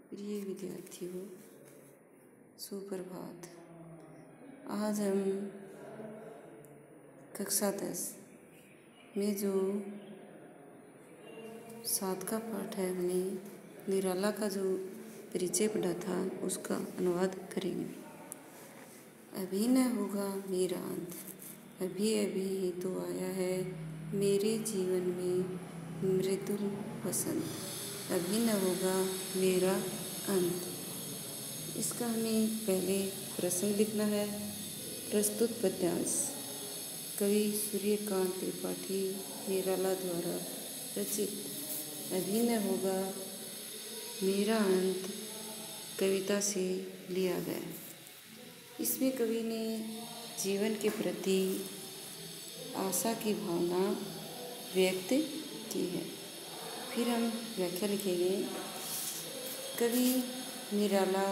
प्रिय विद्यार्थियों, सुप्रभात। आज हम कक्षा 10 में जो 7 का पाठ है, हमने निराला का जो परिचय पढ़ा था उसका अनुवाद करेंगे। अभी न होगा मेरा अंत, अभी अभी ही तो आया है मेरे जीवन में मृदुल वसंत, अभी न होगा मेरा अंत। इसका हमें पहले प्रसंग लिखना है। प्रस्तुत पद्यांश कवि सूर्यकांत त्रिपाठी निराला द्वारा रचित। अभी न होगा मेरा अंत कविता से लिया गया। इसमें कवि ने जीवन के प्रति आशा की भावना व्यक्त की है। फिर हम व्याख्या लिखेंगे। कवि निराला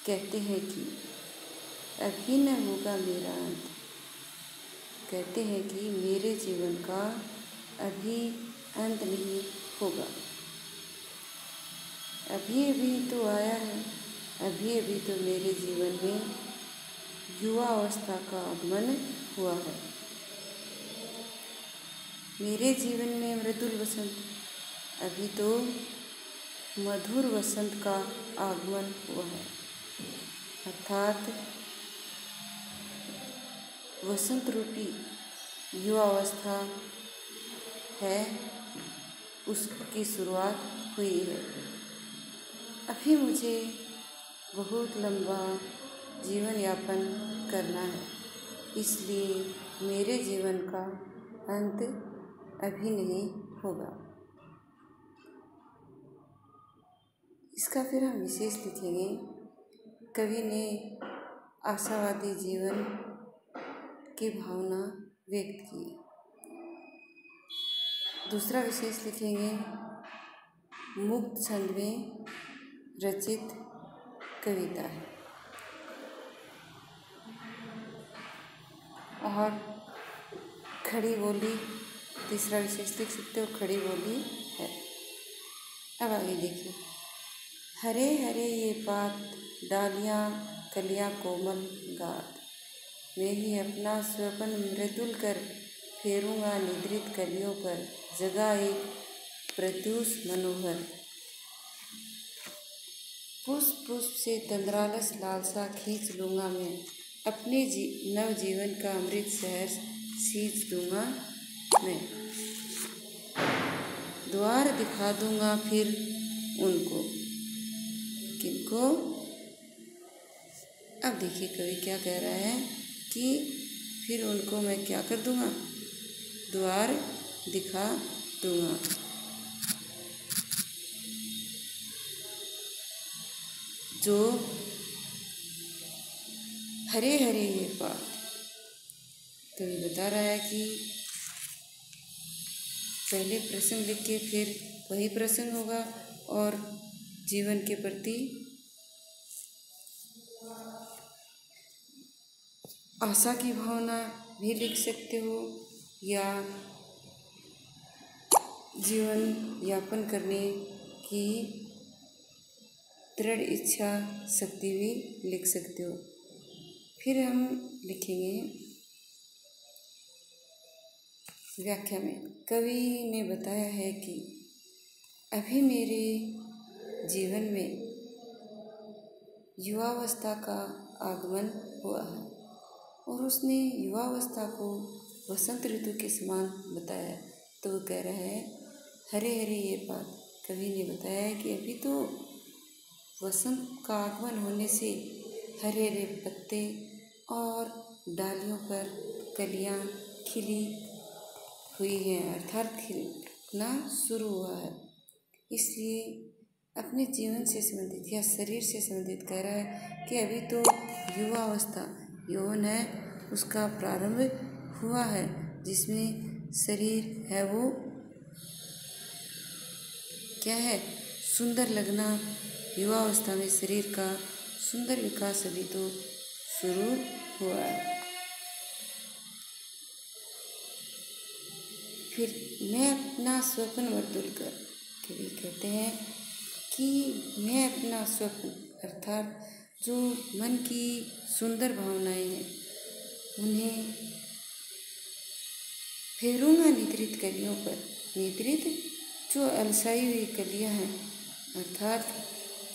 कहते हैं कि अभी न होगा मेरा अंत, कहते हैं कि मेरे जीवन का अभी अंत नहीं होगा। अभी अभी तो आया है, अभी अभी तो मेरे जीवन में युवा अवस्था का आगमन हुआ है। मेरे जीवन में मृदुल वसंत, अभी तो मधुर वसंत का आगमन हुआ है। अर्थात वसंत रूपी युवा अवस्था है, उसकी शुरुआत हुई है। अभी मुझे बहुत लंबा जीवन यापन करना है, इसलिए मेरे जीवन का अंत अभी नहीं होगा। इसका फिर हम विशेष लिखेंगे। कवि ने आशावादी जीवन की भावना व्यक्त की। दूसरा विशेष लिखेंगे, मुक्त छंद में रचित कविता है। और खड़ी बोली तीसरा विशेष लिख सकते हो, खड़ी बोली है। अब आगे देखिए। हरे हरे ये पात, डालियाँ कलियाँ कोमल गात, मैं ही अपना स्वप्न मृदुल कर फेरूँगा निद्रित कलियों पर, जगा एक प्रत्यूष मनोहर। पुष्प पुष्प से तंद्रालस लालसा खींच लूँगा मैं, अपने नव जीवन का अमृत शहर सींच दूँगा मैं। द्वार दिखा दूँगा फिर उनको, किनको? अब देखिए कवि क्या कह रहा है कि फिर उनको मैं क्या कर दूँगा, द्वार दिखा दूँगा। जो हरे हरे ये पात, कवि बता रहा है कि पहले प्रसंग लिख के फिर वही प्रसंग होगा, और जीवन के प्रति आशा की भावना भी लिख सकते हो, या जीवन यापन करने की दृढ़ इच्छा शक्ति भी लिख सकते हो। फिर हम लिखेंगे व्याख्या में। कवि ने बताया है कि अभी मेरे जीवन में युवावस्था का आगमन हुआ है, और उसने युवावस्था को वसंत ऋतु के समान बताया। तो वो कह रहा है हरे हरे ये बात, कवि ने बताया है कि अभी तो वसंत का आगमन होने से हरे हरे पत्ते और डालियों पर कलियां खिली हुई हैं, अर्थात खिलना शुरू हुआ है। इसलिए अपने जीवन से संबंधित या शरीर से संबंधित कह रहा है कि अभी तो युवा अवस्था यौवन है, उसका प्रारंभ हुआ है, जिसमें शरीर है वो क्या है, सुंदर लगना। युवा अवस्था में शरीर का सुंदर विकास अभी तो शुरू हुआ है। फिर मैं अपना स्वप्न मर्दुल कर, कवि कहते हैं कि मैं अपना स्वप्न अर्थात जो मन की सुंदर भावनाएं हैं उन्हें फेरूंगा निद्रित कलियों पर। निद्रित जो अलसाई हुई कलियां हैं अर्थात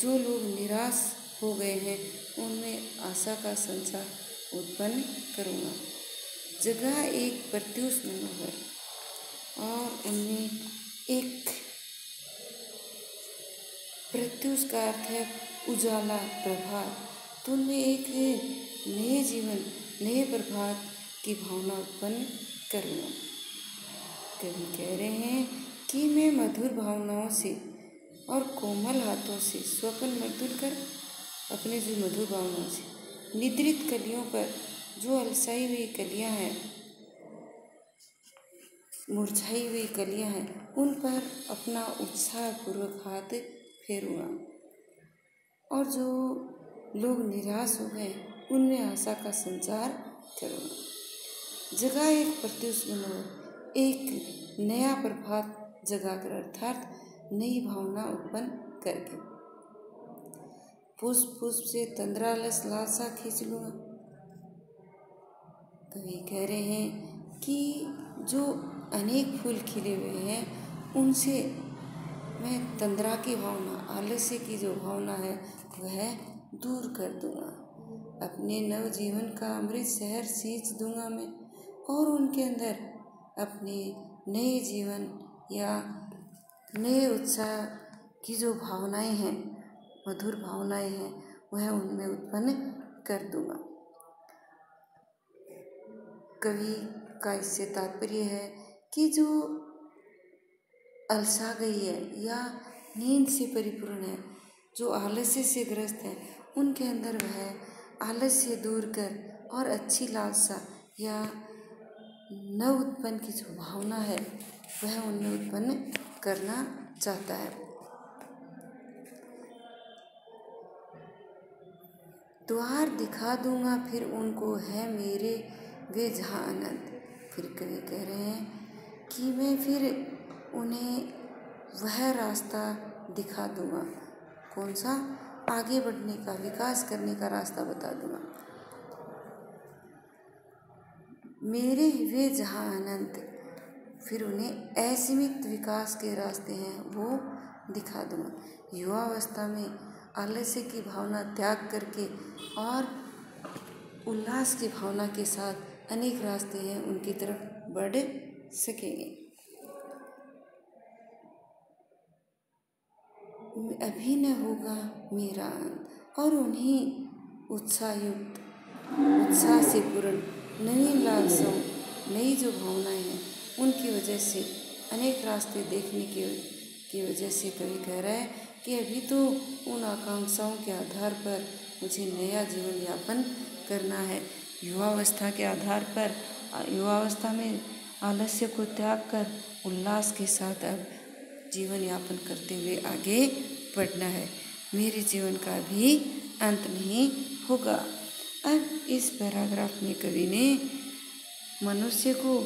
जो लोग निराश हो गए हैं उनमें आशा का संचार उत्पन्न करूँगा। जगह एक प्रत्युष मनोहर और उनमें एक प्रत्युष का अर्थ है उजाला प्रभात, तो उनमें एक नए जीवन नए प्रभात की भावना उत्पन्न करूँगा। कवि कह रहे हैं कि मैं मधुर भावनाओं से और कोमल हाथों से स्वप्न मर्दुल कर अपने जो मधुर भावनाओं से निद्रित कलियों पर जो अलसाई हुई कलियां हैं मुरझाई हुई कलियां हैं उन पर अपना उत्साहपूर्वक हाथ फेरूंगा और जो लोग निराश हो गए उनमें आशा का संचार करूँगा। जगह एक प्रत्युष मनोहर एक नया प्रभात जगाकर अर्थात नई भावना उत्पन्न करके पुष्प पुष्प से तंद्रालस लालसा खींच लूँगा। कवि कह रहे हैं कि जो अनेक फूल खिले हुए हैं उनसे मैं तंद्रा की भावना आलस्य की जो भावना है वह दूर कर दूँगा। अपने नवजीवन का अमृत शहर सींच दूँगा मैं और उनके अंदर अपने नए जीवन या नए उत्साह की जो भावनाएं हैं मधुर भावनाएं हैं वह उनमें उत्पन्न कर दूँगा। कवि का इससे तात्पर्य है कि जो अलसा गई है या नींद से परिपूर्ण है, जो आलस्य से ग्रस्त है, उनके अंदर वह आलस्य दूर कर और अच्छी लालसा या नव उत्पन्न की जो भावना है वह उनमें उत्पन्न करना चाहता है। द्वार दिखा दूंगा फिर उनको है मेरे वे जहाँ अनंत। फिर कवि कह रहे हैं कि मैं फिर उन्हें वह रास्ता दिखा दूंगा। कौन सा? आगे बढ़ने का, विकास करने का रास्ता बता दूंगा। मेरे वे जहाँ अनंत, फिर उन्हें असीमित विकास के रास्ते हैं वो दिखा दूंगा। युवावस्था में आलस्य की भावना त्याग करके और उल्लास की भावना के साथ अनेक रास्ते हैं उनकी तरफ बढ़ सकेंगे। अभी न होगा मेरा अंत और उन्हीं उत्साहयुक्त उत्साह से पूर्ण नवीन लालसाओं नई जो भावनाएं हैं उनकी वजह से अनेक रास्ते देखने की वजह से कवि कह रहा है कि अभी तो उन आकांक्षाओं के आधार पर मुझे नया जीवन यापन करना है। युवावस्था के आधार पर युवावस्था में आलस्य को त्याग कर उल्लास के साथ अब जीवन यापन करते हुए आगे बढ़ना है। मेरे जीवन का भी अंत नहीं होगा। अब इस पैराग्राफ में कवि ने मनुष्य को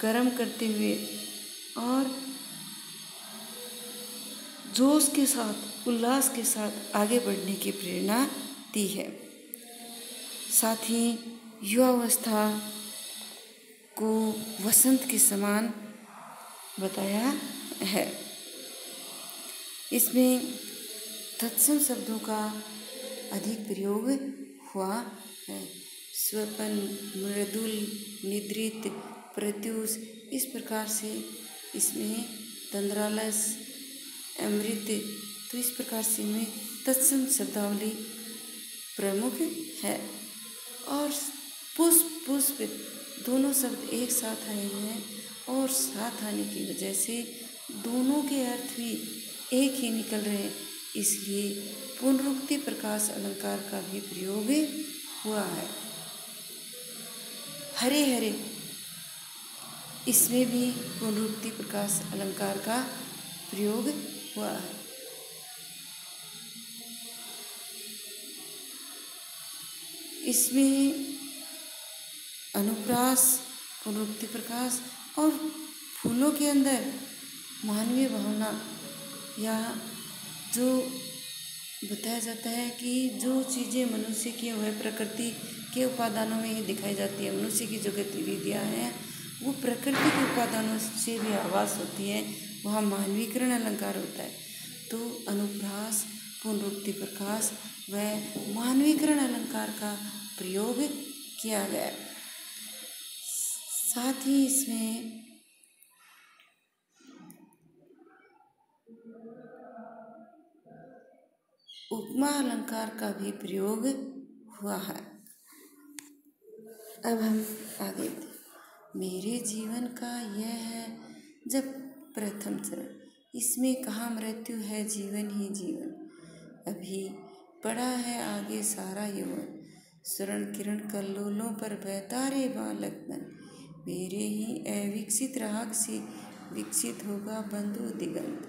कर्म करते हुए और जोश के साथ उल्लास के साथ आगे बढ़ने की प्रेरणा दी है। साथ ही युवावस्था को वसंत के समान बताया है। इसमें तत्सम शब्दों का अधिक प्रयोग हुआ है। स्वपन, मृदुल, निद्रित, प्रत्युष, इस प्रकार से इसमें तंद्रालस, अमृत, तो इस प्रकार से इनमें तत्सम शब्दावली प्रमुख है। और पुष्प पुष्प दोनों शब्द एक साथ आए हुए हैं और साथ आने की वजह से दोनों के अर्थ भी एक ही निकल रहे हैं, इसलिए पुनरुक्ति प्रकाश अलंकार का भी प्रयोग हुआ है। हरे हरे, इसमें भी पुनरुक्ति प्रकाश अलंकार का प्रयोग हुआ है। इसमें अनुप्रास, पुनरुक्ति प्रकाश और फूलों के अंदर मानवीय भावना या जो बताया जाता है कि जो चीज़ें मनुष्य की वह प्रकृति के उपादानों में ही दिखाई जाती है। मनुष्य की जो गतिविधियाँ हैं वो प्रकृति के उपादानों से भी आभास होती है, वहाँ मानवीकरण अलंकार होता है। तो अनुप्रास, पुनरुक्ति, प्रकाश व मानवीकरण अलंकार का प्रयोग किया गया है। साथ ही इसमें उपमा अलंकार का भी प्रयोग हुआ है। अब हम आगे बढ़ते। मेरे जीवन का यह है जब प्रथम चरण, इसमें कहाँ मृत्यु है जीवन ही जीवन, अभी पड़ा है आगे सारा यौवन, स्वर्ण किरण कल्लोलों पर बहता रे बालक मन, मेरे ही अविकसित राग से विकसित होगा बंधु दिगंत,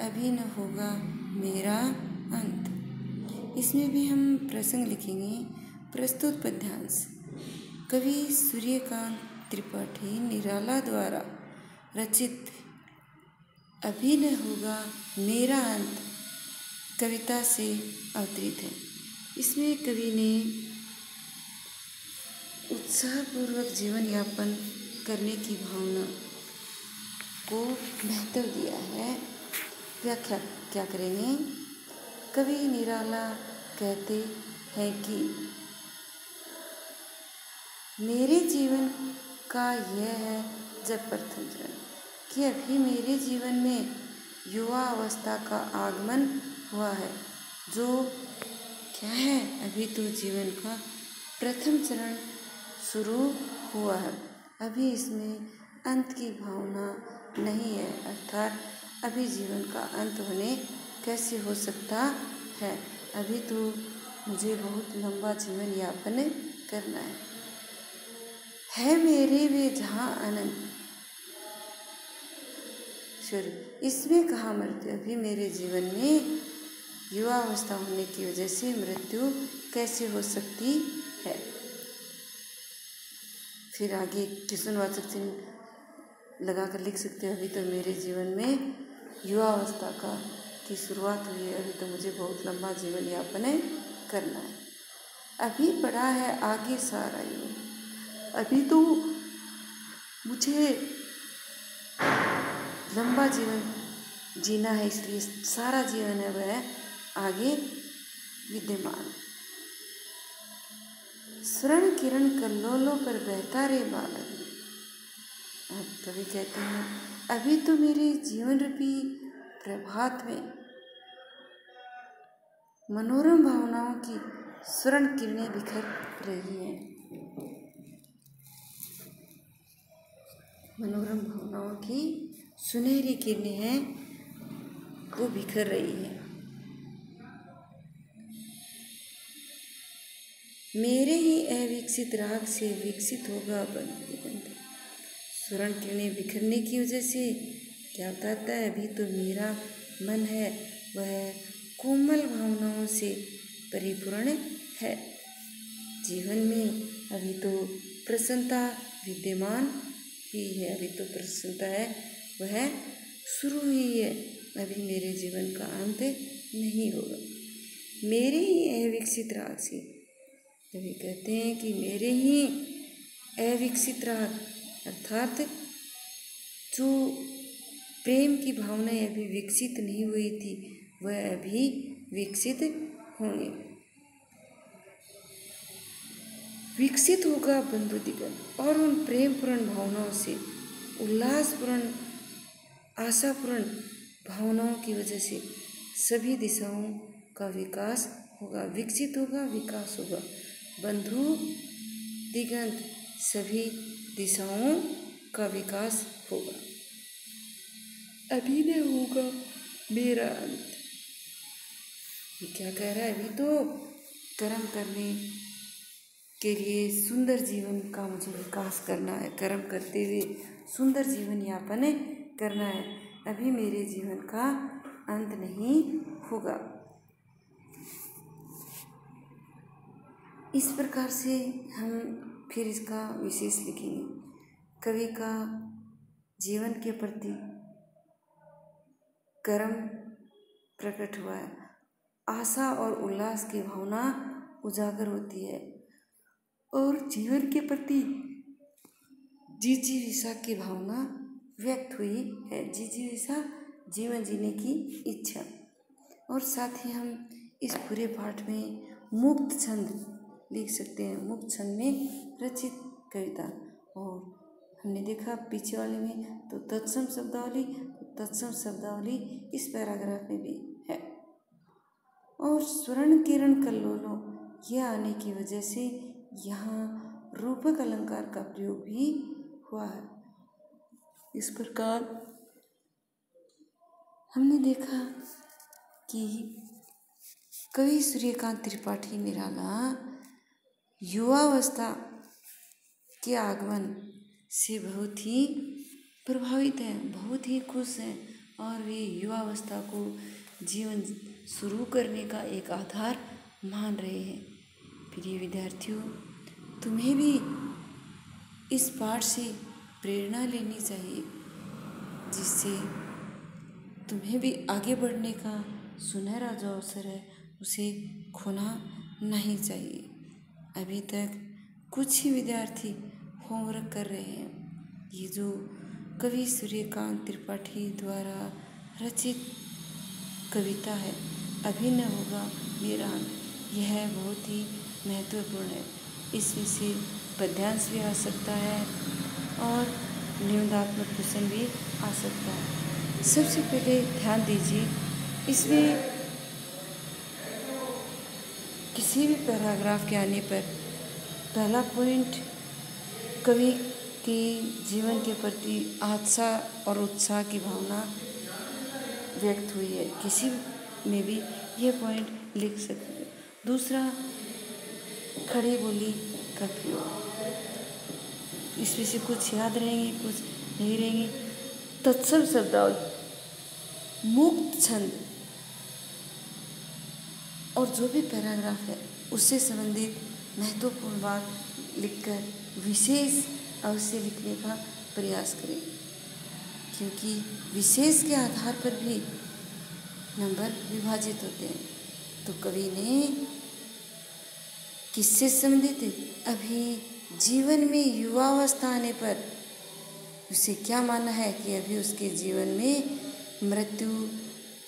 अभी न होगा मेरा अंत। इसमें भी हम प्रसंग लिखेंगे। प्रस्तुत पद्यांश कवि सूर्यकांत त्रिपाठी निराला द्वारा रचित अभी न होगा मेरा अंत कविता से अवतरित है। इसमें कवि ने उत्साहपूर्वक जीवन यापन करने की भावना को महत्व दिया है। व्याख्या क्या करेंगे। कवि निराला कहते हैं कि मेरे जीवन का यह है जब प्रथम चरण, कि अभी मेरे जीवन में युवा अवस्था का आगमन हुआ है। जो क्या है, अभी तो जीवन का प्रथम चरण शुरू हुआ है, अभी इसमें अंत की भावना नहीं है, अर्थात अभी जीवन का अंत होने कैसे हो सकता है, अभी तो मुझे बहुत लंबा जीवन यापन करना है मेरे वे जहाँ अनंत स्वर्ग, इसमें कहाँ मृत्यु, अभी मेरे जीवन में युवा अवस्था होने की वजह से मृत्यु कैसे हो सकती है। फिर आगे किसनवाचक चिन्ह लगाकर लिख सकते हो, अभी तो मेरे जीवन में युवा अवस्था की शुरुआत हुई है, अभी तो मुझे बहुत लंबा जीवन यापन करना है, अभी पड़ा है आगे सारा युग, अभी तो मुझे लंबा जीवन जीना है, इसलिए सारा जीवन है वह आगे विद्यमान। स्वर्ण किरण कल्लोलों पर बहता रे बालक, अब कवि कहते हैं अभी तो मेरे जीवन रूपी प्रभात में मनोरम भावनाओं की स्वर्ण किरणें बिखर रही हैं, मनोरम भावनाओं की सुनहरी किरणें हैं वो बिखर रही है। मेरे ही अविकसित राग से विकसित होगा बंध, स्वर्ण किरणें बिखरने की वजह से क्या बताता है, अभी तो मेरा मन है वह कोमल भावनाओं से परिपूर्ण है, जीवन में अभी तो प्रसन्नता विद्यमान ही है, अभी तो प्रसन्नता है वह शुरू ही है, अभी मेरे जीवन का अंत नहीं होगा। मेरे ही अविकसित राग से, कवि कहते हैं कि मेरे ही अविकसित राग अर्थात जो प्रेम की भावनाएं अभी विकसित नहीं हुई थी वह अभी विकसित होंगे, विकसित होगा बंधु दिगंत, और उन प्रेमपूर्ण भावनाओं से उल्लासपूर्ण आशापूर्ण भावनाओं की वजह से सभी दिशाओं का विकास होगा, विकसित होगा, विकास होगा, बंधु दिगंत सभी दिशाओं का विकास होगा, अभी न होगा मेरा अंत। ये क्या कह रहा है, अभी तो कर्म करने के लिए सुंदर जीवन का मुझे विकास करना है, कर्म करते हुए सुंदर जीवन यापन करना है, अभी मेरे जीवन का अंत नहीं होगा। इस प्रकार से हम फिर इसका विशेष लिखेंगे। कवि का जीवन के प्रति कर्म प्रकट हुआ है। आशा और उल्लास की भावना उजागर होती है और जीवन के प्रति जिजीविषा की भावना व्यक्त हुई है। जिजीविषा जीवन जीने की इच्छा। और साथ ही हम इस पूरे पाठ में मुक्त छंद लिख सकते हैं। मुक्त छंद में रचित कविता। और हमने देखा पीछे वाले में तो तत्सम शब्दावली इस पैराग्राफ में भी है। और स्वर्ण किरण कल्लोलो यह आने की वजह से यहाँ रूपक अलंकार का प्रयोग भी हुआ है। इस प्रकार हमने देखा कि कवि सूर्यकांत त्रिपाठी निराला युवावस्था के आगमन से बहुत ही प्रभावित हैं, बहुत ही खुश हैं और वे युवावस्था को जीवन शुरू करने का एक आधार मान रहे हैं। प्रिय विद्यार्थियों, तुम्हें भी इस पाठ से प्रेरणा लेनी चाहिए, जिससे तुम्हें भी आगे बढ़ने का सुनहरा जो अवसर है उसे खोना नहीं चाहिए। अभी तक कुछ ही विद्यार्थी होमवर्क कर रहे हैं। ये जो कवि सूर्यकांत त्रिपाठी द्वारा रचित कविता है अभिनव होगा मेरा अंत, यह बहुत ही महत्वपूर्ण है। इसमें से पद्यांश भी आ सकता है और निबंधात्मक क्वेश्चन भी आ सकता है। सबसे पहले ध्यान दीजिए, इसमें किसी भी पैराग्राफ के आने पर पहला पॉइंट कवि के जीवन के प्रति आशा और उत्साह की भावना व्यक्त हुई है। किसी में भी यह पॉइंट लिख सकते हैं। दूसरा, खड़ी बोली का प्रयोग। इसमें से कुछ याद रहेंगे, कुछ नहीं रहेंगे। तत्सम शब्दावली, मुक्त छंद और जो भी पैराग्राफ है उससे संबंधित महत्वपूर्ण बात लिखकर विशेष अवश्य लिखने का प्रयास करें, क्योंकि विशेष के आधार पर भी नंबर विभाजित होते हैं। तो कवि ने किससे संबंधित अभी जीवन में युवावस्था आने पर उसे क्या माना है कि अभी उसके जीवन में मृत्यु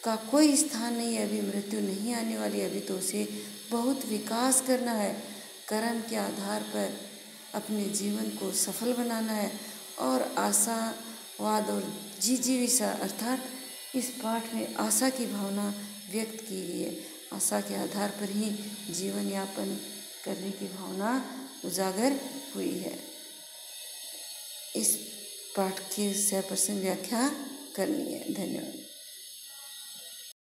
का कोई स्थान नहीं है, अभी मृत्यु नहीं आने वाली, अभी तो उसे बहुत विकास करना है, कर्म के आधार पर अपने जीवन को सफल बनाना है। और आशावाद और जिजीविषा अर्थात इस पाठ में आशा की भावना व्यक्त की गई है। आशा के आधार पर ही जीवन यापन करने की भावना उजागर हुई है। इस पाठ की 100% व्याख्या करनी है। धन्यवाद।